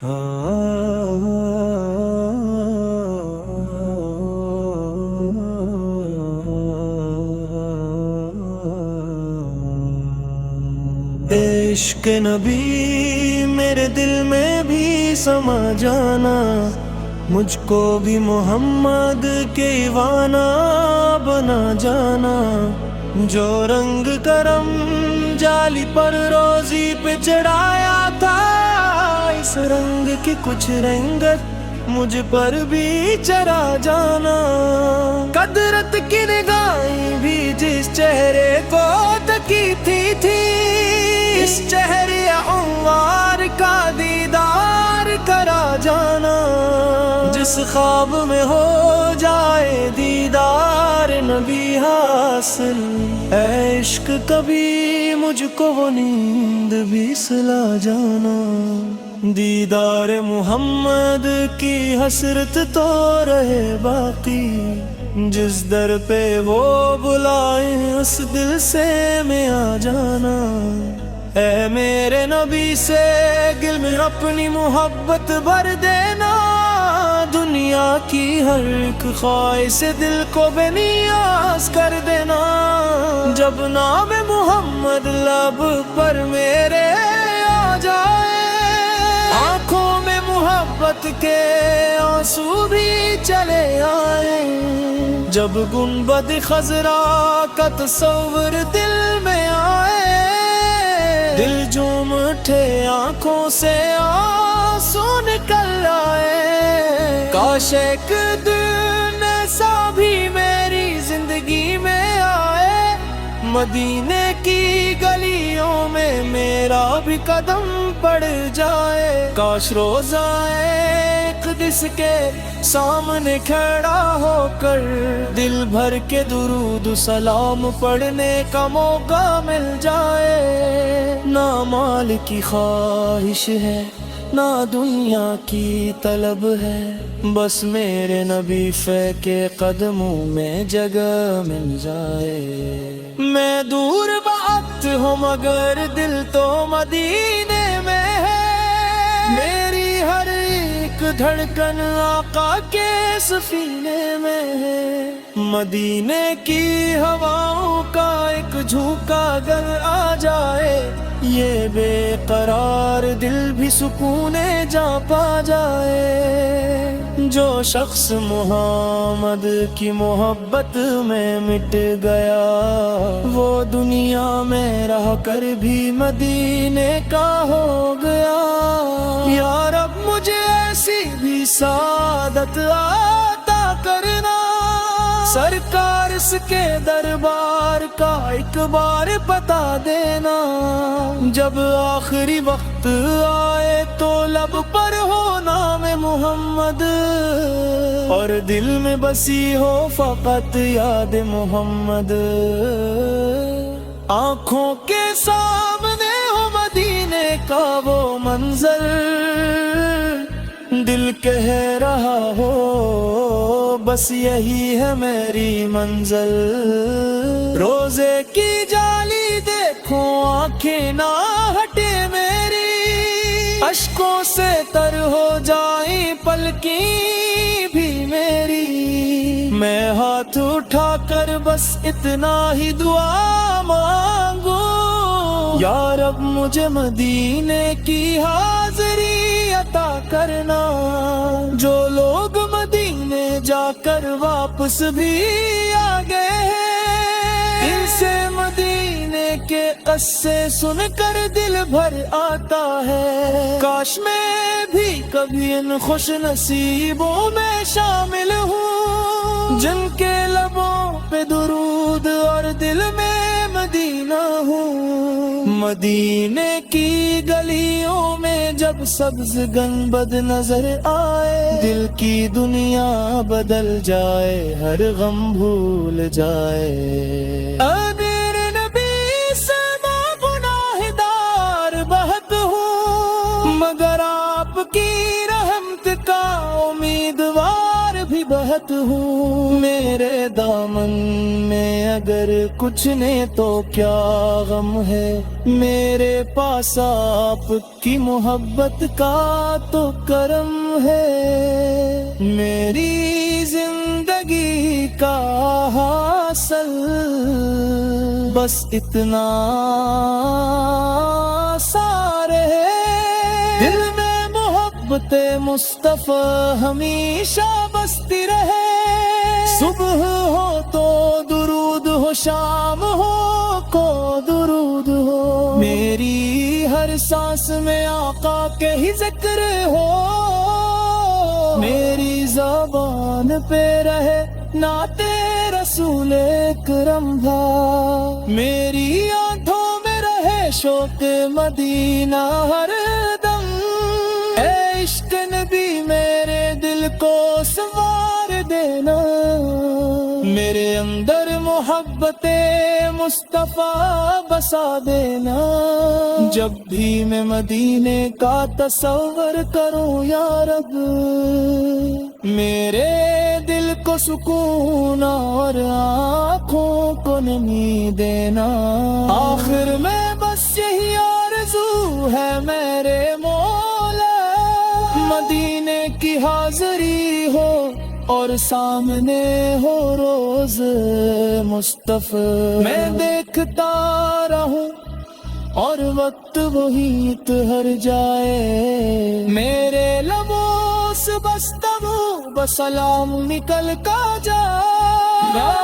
عشق نبی میرے دل میں بھی سما جانا، مجھ کو بھی محمد کے ایوانہ بنا جانا۔ جو رنگ کرم جالی پر روزی پہ چڑھایا تھا، اس رنگ کی کچھ رنگت مجھ پر بھی چرا جانا۔ قدرت کی نگاہیں بھی جس چہرے کو تکی تھی اس چہرے انوار کا دیدار کرا جانا۔ جس خواب میں ہو جائے دیدار نبی حاصل، اے عشق کبھی مجھ کو وہ نیند بھی سلا جانا۔ دیدار محمد کی حسرت تو رہے باقی، جس در پہ وہ بلائیں اس دل سے میں آ جانا۔ اے میرے نبی سے دل میں اپنی محبت بھر دینا، دنیا کی ہر ایک خواہش سے دل کو بے نیاز کر دینا۔ جب نام محمد لب پر میرے آ جائے، آنکھوں میں محبت کے آنسو بھی چلے آئے۔ جب گنبد خضرا کا تصور دل میں آئے، دل جھوم اٹھے آنکھوں سے آنسو نکل آئے۔ کاش ایک دن ایسا بھی میری زندگی میں آئے، مدینے کی گلیوں میں میرا بھی قدم پڑ جائے۔ کاش روزہ اقدس کے سامنے کھڑا ہو کر دل بھر کے درود و سلام پڑھنے کا موقع مل جائے۔ نہ مال کی خواہش ہے نہ دنیا کی طلب ہے، بس میرے نبی کے قدموں میں جگہ مل جائے۔ میں دور بات ہوں مگر دل تو مدینے میں ہے، میری ہر ایک دھڑکن آقا کے سفینے میں ہے۔ مدینے کی ہواؤں کا ایک جھونکا اگر آ جائے، یہ بے قرار دل بھی سکون جاں پا جائے۔ جو شخص محمد کی محبت میں مٹ گیا، وہ دنیا میں رہ کر بھی مدینے کا ہو گیا۔ یا رب مجھے ایسی بھی سعادت عطا کرنا، سرکار اس کے دربار کا ایک بار بتا دینا۔ جب آخری وقت آئے تو لب پر ہو نام محمد، اور دل میں بسی ہو فقط یاد محمد۔ آنکھوں کے سامنے ہو مدینے کا وہ منظر، دل کہہ رہا ہو بس یہی ہے میری منزل۔ روزے کی جالی دیکھو آنکھیں نہ ہٹے میری، اشکوں سے تر ہو جائیں پلکیں بھی میری۔ میں ہاتھ اٹھا کر بس اتنا ہی دعا مانگوں، یا رب مجھے مدینے کی حاضری عطا کرنا۔ جو لوگ مدینے جا کر واپس بھی آ گئے ہیں، ان سے مدینے کے قصے سن کر دل بھر آتا ہے۔ کاش میں بھی کبھی ان خوش نصیبوں میں شامل ہوں، جن کے لبوں پہ درود اور دل میں مدینہ ہوں۔ مدینے کی گلیوں میں جب سبز گنبد نظر آئے، دل کی دنیا بدل جائے، ہر غم بھول جائے۔ اے میرے نبی سے میں گناہگار بہت ہوں، مگر آپ کی رحمت کا امیدوار بھی بہت راحت ہوں، میرے دامن میں اگر کچھ نے تو کیا غم ہے، میرے پاس آپ کی محبت کا تو کرم ہے، میری زندگی کا حاصل بس اتنا سارے دل میں محبت مصطفیٰ ہمیشہ بستی رہے، صبح ہو تو درود ہو، شام ہو کو درود ہو، میری ہر سانس میں آقا کے ہی ذکر ہو، میری زبان پہ رہے نعت رسول اکرم بھا، میری آنکھوں میں رہے شوق مدینہ ہر دم، اے عشق نبی میرے دل کو سنوار دینا، میرے اندر محبت مصطفیٰ بسا دینا، جب بھی میں مدینے کا تصور کروں یا رب، میرے دل کو سکون اور آنکھوں کو نمی دینا، آخر میں بس یہی آرزو ہے میرے مولا، مدینے کی حاضری ہو اور سامنے ہو روز مصطفیٰ، میں دیکھتا رہوں اور وقت وہی ٹھہر جائے، میرے لبوں سے بس تب بس سلام نکل کا جائے۔